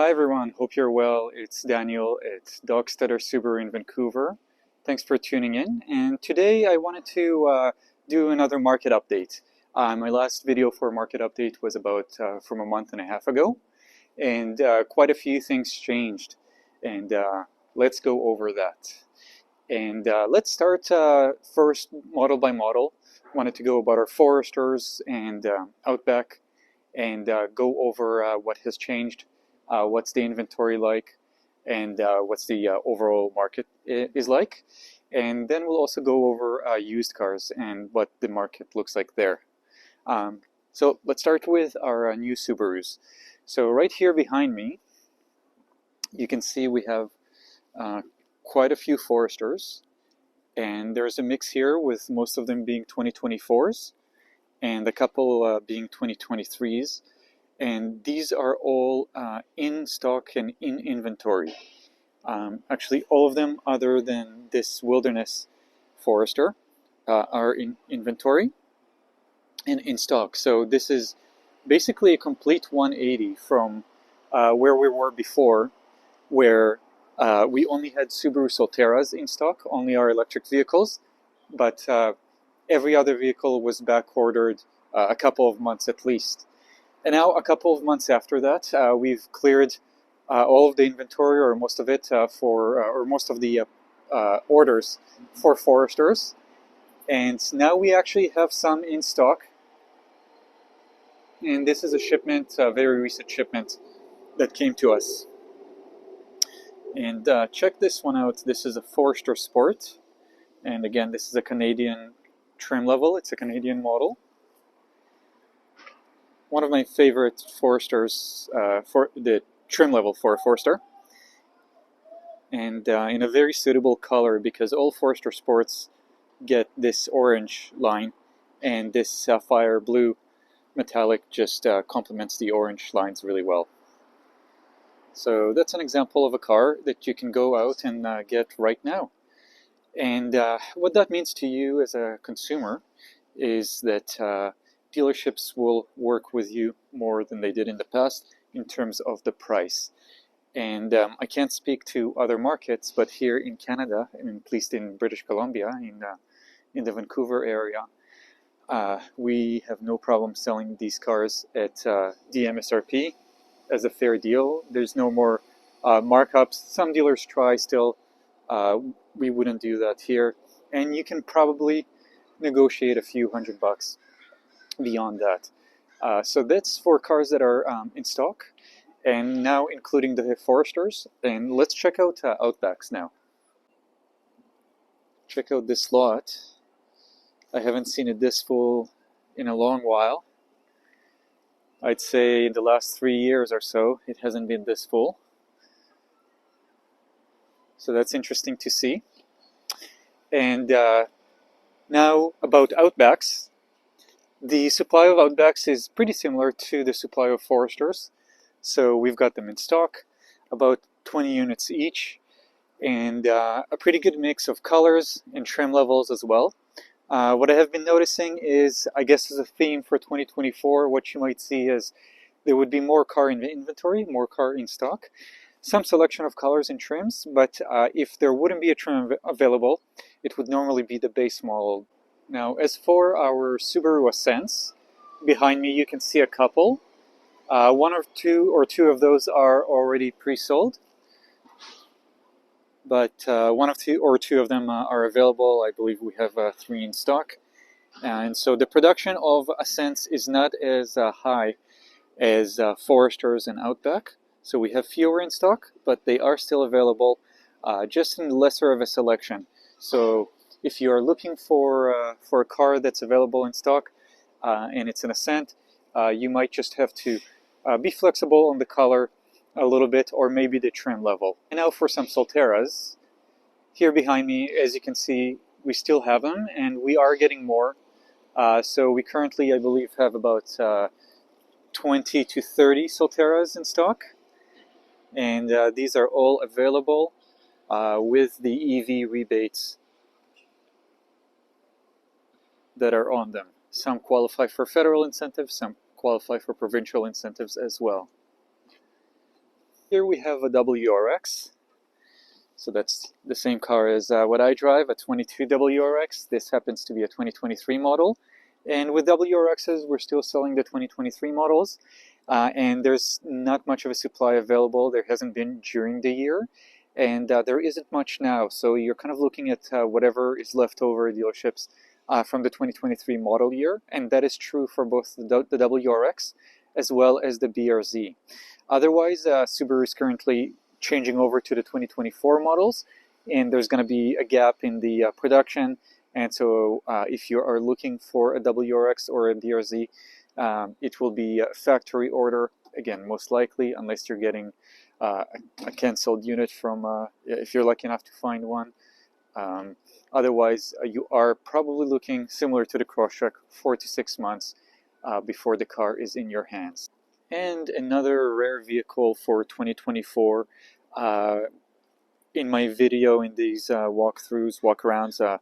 Hi everyone, hope you're well. It's Daniel at Dogstetter Subaru in Vancouver. Thanks for tuning in. And today I wanted to do another market update. My last video for market update was about from a month and a half ago, and quite a few things changed. And let's go over that. And let's start first model by model. Wanted to go about our Foresters and Outback and go over what has changed. What's the inventory like, and what's the overall market is like. And then we'll also go over used cars and what the market looks like there. So let's start with our new Subarus. So right here behind me, you can see we have quite a few Foresters, and there's a mix here with most of them being 2024s and a couple being 2023s. And these are all in stock and in inventory. Actually, all of them other than this Wilderness Forester are in inventory and in stock. So this is basically a complete 180 from where we were before, where we only had Subaru Solterras in stock, only our electric vehicles, but every other vehicle was back ordered a couple of months at least. And now, a couple of months after that, we've cleared all of the inventory, or most of it, or most of the orders for Foresters. And now we actually have some in stock. And this is a shipment, a very recent shipment that came to us. And check this one out. This is a Forester Sport. And again, this is a Canadian trim level. It's a Canadian model. One of my favorite Foresters for the trim level for a Forester, and in a very suitable color, because all Forester Sports get this orange line, and this sapphire blue metallic just complements the orange lines really well. So that's an example of a car that you can go out and get right now. And what that means to you as a consumer is that dealerships will work with you more than they did in the past in terms of the price. And I can't speak to other markets, but here in Canada, and at least in British Columbia, in the Vancouver area, we have no problem selling these cars at the MSRP as a fair deal. There's no more markups. Some dealers try still. We wouldn't do that here. And you can probably negotiate a few $100 beyond that. So that's for cars that are in stock, and now including the Foresters. And let's check out Outbacks now. Check out this lot. I haven't seen it this full in a long while. I'd say in the last 3 years or so, it hasn't been this full. So that's interesting to see. And now about Outbacks. The supply of Outbacks is pretty similar to the supply of Foresters. So we've got them in stock, about 20 units each, and a pretty good mix of colors and trim levels as well. What I have been noticing is, I guess as a theme for 2024, what you might see is there would be more car in inventory, more car in stock, some selection of colors and trims, but if there wouldn't be a trim available, it would normally be the base model. Now, as for our Subaru Ascents, behind me you can see a couple. One or two of those are already pre-sold, but one of two of them are available. I believe we have 3 in stock. And so the production of Ascents is not as high as Foresters and Outback. So we have fewer in stock, but they are still available, just in lesser of a selection. So if you are looking for a car that's available in stock and it's an Ascent, you might just have to be flexible on the color a little bit, or maybe the trim level. And now for some Solterras. Here behind me, as you can see, we still have them, and we are getting more. So we currently, I believe, have about 20 to 30 Solterras in stock. And these are all available with the EV rebates that are on them. Some qualify for federal incentives, some qualify for provincial incentives as well. Here we have a WRX. So that's the same car as what I drive, a 22 WRX. This happens to be a 2023 model. And with WRXs, we're still selling the 2023 models. And there's not much of a supply available. There hasn't been during the year. And there isn't much now. So you're kind of looking at whatever is left over dealerships from the 2023 model year. And that is true for both the WRX as well as the BRZ. Otherwise, Subaru is currently changing over to the 2024 models, and there's going to be a gap in the production. And so if you are looking for a WRX or a BRZ, it will be a factory order, again, most likely, unless you're getting a canceled unit from, if you're lucky enough to find one. Otherwise, you are probably looking, similar to the Crosstrek, 4 to 6 months before the car is in your hands. And another rare vehicle for 2024. In my video, in these walkthroughs, walkarounds,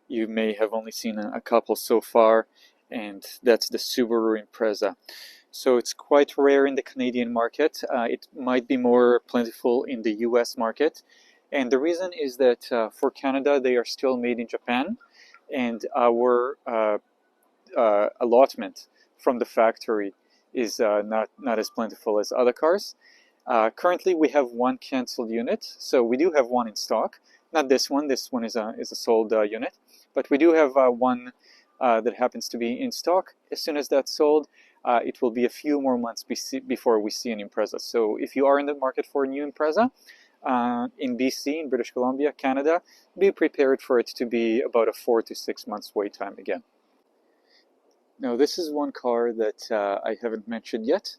you may have only seen a couple so far, and that's the Subaru Impreza. So it's quite rare in the Canadian market. It might be more plentiful in the US market. And the reason is that for Canada, they are still made in Japan, and our allotment from the factory is not as plentiful as other cars. Currently, we have one canceled unit, so we do have one in stock. Not this one. This one is a sold unit, but we do have one that happens to be in stock. As soon as that's sold, it will be a few more months before we see an Impreza. So if you are in the market for a new Impreza in BC, in British Columbia, Canada, be prepared for it to be about a 4 to 6 months wait time again. Now, this is one car that I haven't mentioned yet,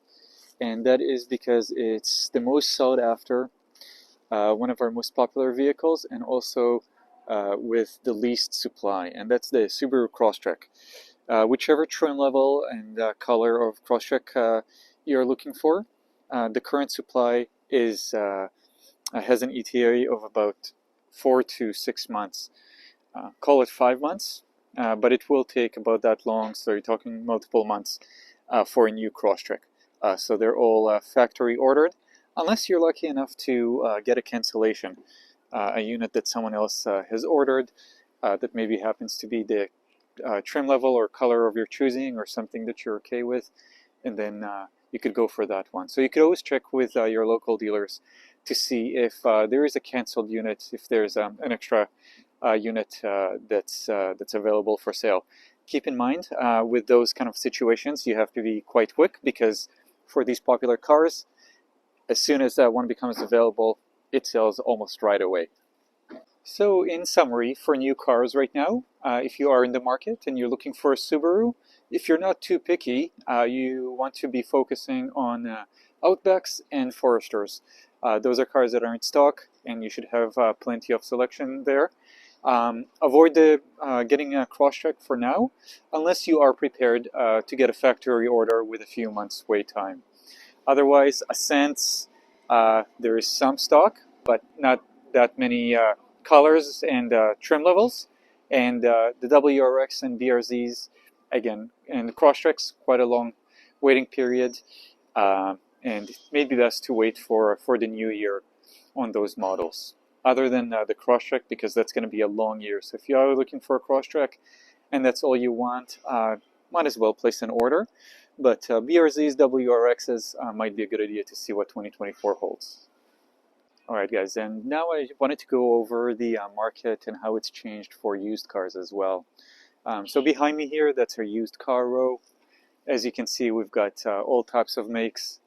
and that is because it's the most sought after, one of our most popular vehicles, and also with the least supply, and that's the Subaru Crosstrek. Whichever trim level and color of Crosstrek you're looking for, the current supply is has an ETA of about 4 to 6 months. Call it 5 months. But it will take about that long, so you're talking multiple months for a new Crosstrek. So they're all factory ordered, unless you're lucky enough to get a cancellation, a unit that someone else has ordered that maybe happens to be the trim level or color of your choosing or something that you're okay with, and then you could go for that one. So you could always check with your local dealers to see if there is a canceled unit, if there's an extra unit that's available for sale. Keep in mind, with those kind of situations, you have to be quite quick, because for these popular cars, as soon as one becomes available, it sells almost right away. So in summary, for new cars right now, if you are in the market and you're looking for a Subaru, if you're not too picky, you want to be focusing on Outbacks and Foresters. Those are cars that are in stock, and you should have plenty of selection there. Avoid getting a Crosstrek for now, unless you are prepared to get a factory order with a few months wait time. Otherwise, Ascents, there is some stock, but not that many colors and trim levels. And the WRX and BRZs, again, and Crosstreks, quite a long waiting period. And it may be best to wait for the new year on those models, other than the Crosstrek, because that's going to be a long year. So if you are looking for a Crosstrek and that's all you want, might as well place an order. But BRZs, WRXs might be a good idea to see what 2024 holds. Alright guys, and now I wanted to go over the market and how it's changed for used cars as well. So behind me here, that's our used car row. As you can see, we've got all types of makes,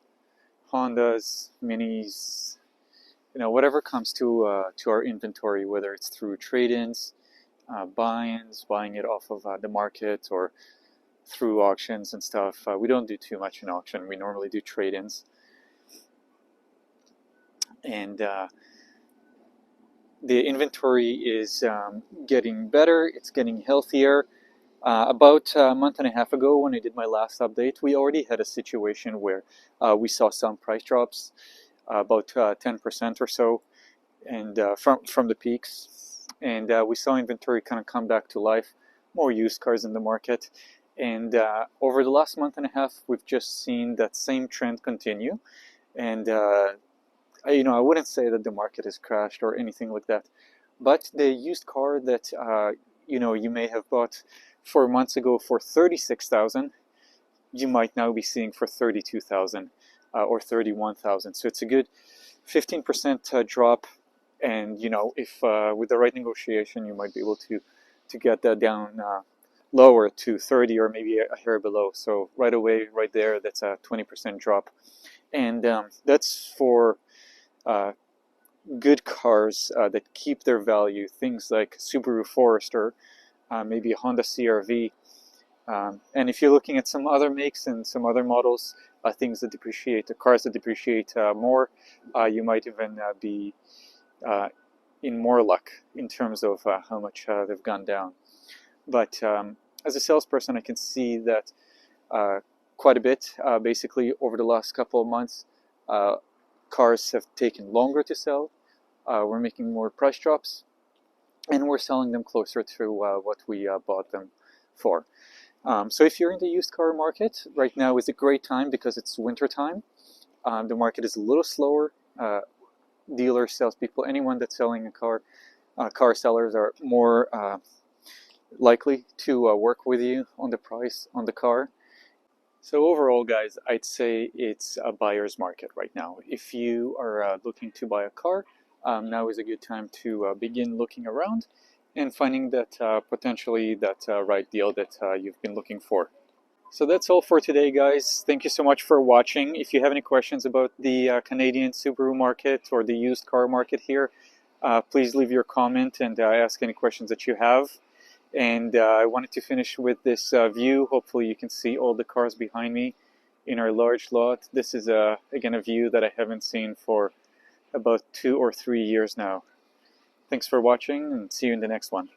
Hondas, Minis, whatever comes to our inventory, whether it's through trade-ins, buy-ins, buying it off of the market, or through auctions and stuff. We don't do too much in auction. We normally do trade-ins. And the inventory is getting better. It's getting healthier. About a month and a half ago, when I did my last update, we already had a situation where we saw some price drops, about 10% or so, and from the peaks. And we saw inventory kind of come back to life, more used cars in the market. And over the last month and a half, we've just seen that same trend continue. And I wouldn't say that the market has crashed or anything like that, but the used car that you may have bought 4 months ago for 36,000, you might now be seeing for 32,000 or 31,000. So it's a good 15% drop, and if with the right negotiation, you might be able to get that down lower to 30 or maybe a hair below. So right away, right there, that's a 20% drop, and that's for good cars that keep their value. Things like Subaru Forester, maybe a Honda CR-V. And if you're looking at some other makes and some other models, things that depreciate, the cars that depreciate more, you might even be in more luck in terms of how much they've gone down. But as a salesperson, I can see that quite a bit. Basically, over the last couple of months, cars have taken longer to sell. We're making more price drops, and we're selling them closer to what we bought them for. So if you're in the used car market, right now is a great time because it's winter time. The market is a little slower. Dealers, salespeople, anyone that's selling a car, car sellers are more likely to work with you on the price on the car. So overall, guys, I'd say it's a buyer's market right now. If you are looking to buy a car, now is a good time to begin looking around and finding that potentially that right deal that you've been looking for. So that's all for today, guys. Thank you so much for watching. If you have any questions about the Canadian Subaru market or the used car market here, please leave your comment and ask any questions that you have. And I wanted to finish with this view. Hopefully you can see all the cars behind me in our large lot. This is, again, a view that I haven't seen for about 2 or 3 years now. Thanks for watching, and see you in the next one.